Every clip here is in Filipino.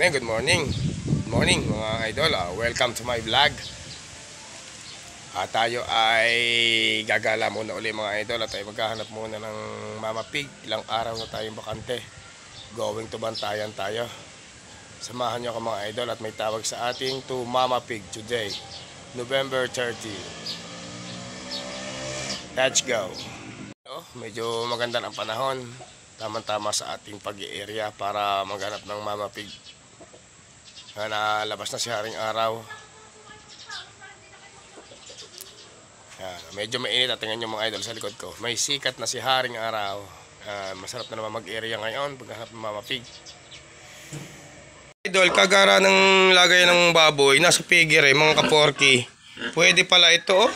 Good morning. Good morning mga idol. Welcome to my vlog. Tayo ay gagala muna uli mga idol at tayo maghahanap muna ng Mama Pig. Ilang araw na tayong bakante. Going to Bantayan tayo. Samahan nyo ako mga idol at may tawag sa ating to Mama Pig today, November 30. Let's go. Medyo maganda ang panahon. Tama-tama sa ating pag-i-area para maghanap ng Mama Pig. Nalabas na si Haring Araw. Yan, medyo mainit at tingnan nyo mga idol sa likod ko. May sikat na si Haring Araw. Masarap na naman mag-area ngayon paghanap ng Mama Pig. Idol, kagara ng lagay ng baboy nasa piggery mga kaporky. Pwede pala ito oh.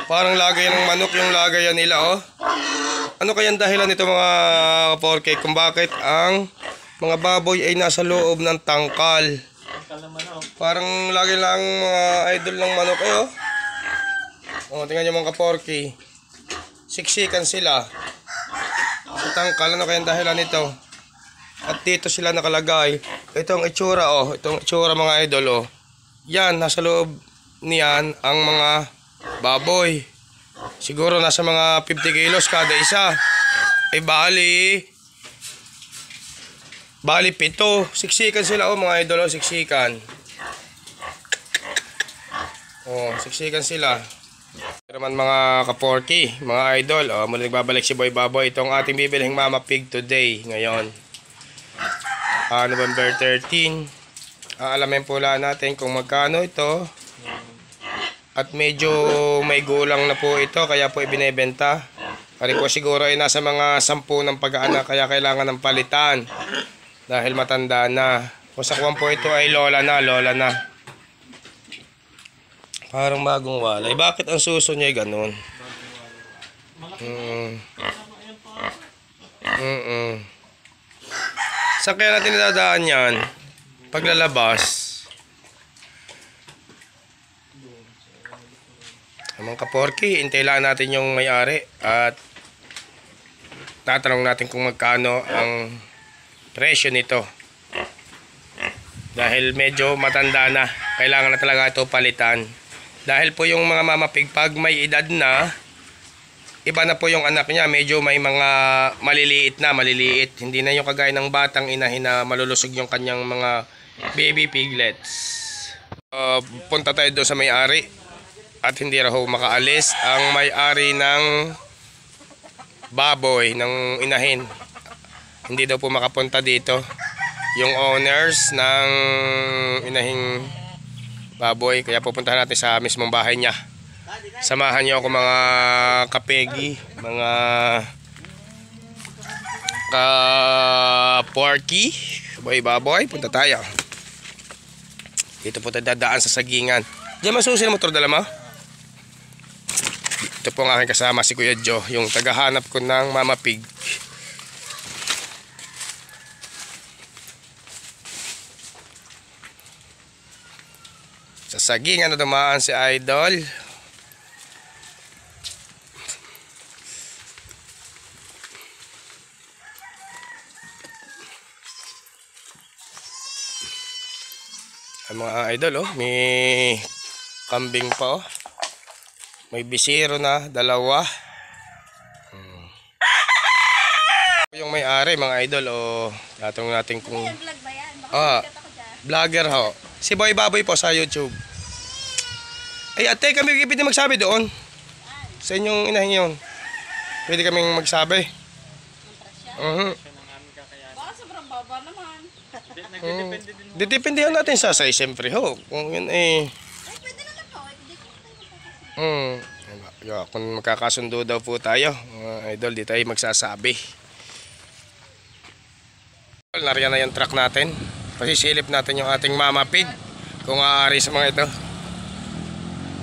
Parang lagay ng manok yung lagayan nila oh. Ano kayang dahilan nito mga kaporky kung bakit ang mga baboy ay nasa loob ng tangkal? Parang lagi lang mga idol ng manok eh oh. Tingnan nyo mga kaporky. Siksikan sila sa tangkal. Ano kayang dahilan nito? At dito sila nakalagay. Itong itsura oh. Itong itsura mga idol oh. Yan, nasa loob niyan ang mga baboy. Siguro nasa mga 50 kilos kada isa. Bali 7. Siksikan sila oh mga idol oh. Siksikan. Siksikan sila. Pero man mga kaporky, mga idol oh, muli nagbabalik si Boy Baboy. Itong ating bibilihing Mama Pig today, ngayon November 13. Alamin po lang natin kung magkano ito. At medyo may gulang na po ito, kaya po ibinebenta. Kaya po siguro ay nasa mga 10 ng pag-aanak, kaya kailangan ng palitan. Dahil matanda na. Kung sa kuwan po ito ay lola na. Parang bagong walay. Bakit ang suso niya ay ganun? Saan kaya natin nadadaan yan? Paglalabas. Mga kaporky, hintayin lang natin yung may-ari at tatanong natin kung magkano ang presyo nito. Dahil medyo matanda na, kailangan na talaga ito palitan. Dahil po yung mga Mama Pig, pag may edad na, iba na po yung anak niya, medyo may mga maliliit. Hindi na yung kagaya ng batang inahin na malulusog yung kanyang mga baby piglets. Punta tayo doon sa may-ari. At hindi raw makaalis ang may-ari ng baboy, ng inahin. Hindi daw po makapunta dito. Yung owners ng inahing baboy. Kaya pupuntahan natin sa mismong bahay niya. Samahan niyo ako mga kapegi, mga ka-porky, Boy Baboy. Punta tayo. Dito po tayo dadaan sa sagingan. Diyan masusin ang motor dala mo? Ito po ang aking kasama si Kuya Joe, yung tagahanap ko ng Mama Pig. Sa sagingan na dumaan si Idol. Ang mga idol oh, may kambing pa oh. May bisiro na, 2. Yung may-ari mga idol oh, tatanong natin kung vlog ba yan? Vlogger ho. Si Boy Baboy po sa YouTube. Ay ate, kami pwede magsabi doon. Sa inyong inahin yun. Pwede kaming magsabi. Baka sobrang baba naman. Didependehan natin sa size siyempre ho. Kung yun eh. Pwede naman po. Kung magkakasundo daw po tayo, mga idol, di tayo magsasabi. Nariyan na yung truck natin. Pasisilip natin yung ating Mama Pig. Kung aari sa mga ito.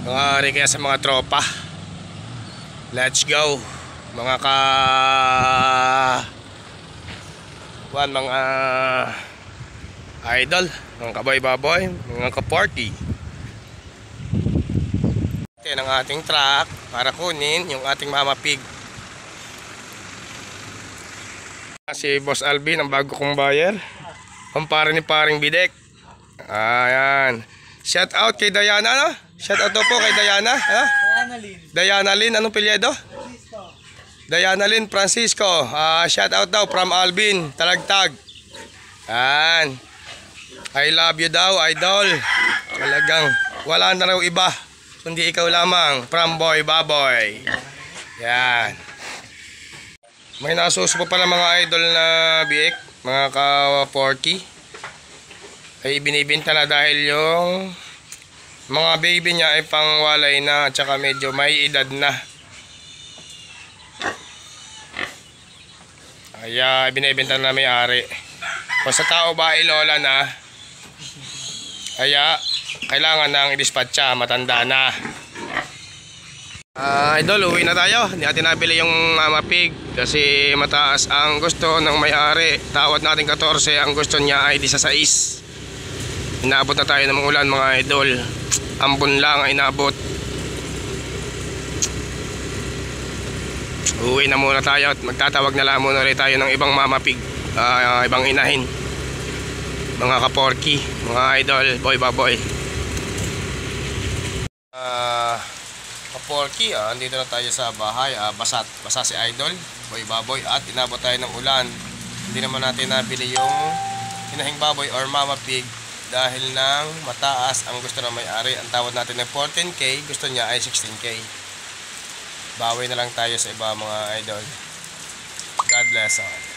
Kung aari kaya sa mga tropa. Let's go. Mga mga idol, mga kaboy baboy, mga ka-party. Ito ang ating truck para kunin yung ating Mama Pig. Si Boss Alvin ang bago kong buyer. Kumpare ni paring Bidek. Ayan. Shout out kay Diana, ano? Shout out daw po kay Diana, ano? Diana Lynn, anong pilyedo? Diana Lynn Francisco. Shout out daw from Alvin, Talagtag. Ayan. I love you daw, idol. Talagang wala na raw iba, kundi ikaw lamang, from Boy Baboy. Yan. May nasuso pa pala mga idol na biik, mga ka-porky. Ay binibinta na dahil yung mga baby niya ay pangwalay na at saka medyo may edad na. Kaya binibinta na may-ari. Kung sa tao ba ilola na, kaya kailangan nang i-dispatcha, matanda na. Idol, uwi na tayo. Hindi natin nabili yung Mama Pig kasi mataas ang gusto ng may-ari. Tawad natin 14, ang gusto niya ay 16. Inaabot na tayo ng ulan mga idol. Ambon lang ay inaabot. Uwi na muna tayo at magtatawag na lang muna ulit tayo ng ibang Mama Pig, ibang inahin, mga ka-porky, mga idol, Boy Baboy. Ka-porky, andito na tayo sa bahay. Basa si idol, Boy Baboy, at inabot tayo ng ulan. Hindi naman natin nabili yung inahing baboy or Mama Pig dahil nang mataas ang gusto ng may-ari. Ang tawad natin ng 14k, gusto niya ay 16k. Bawi na lang tayo sa iba mga idol. God bless all.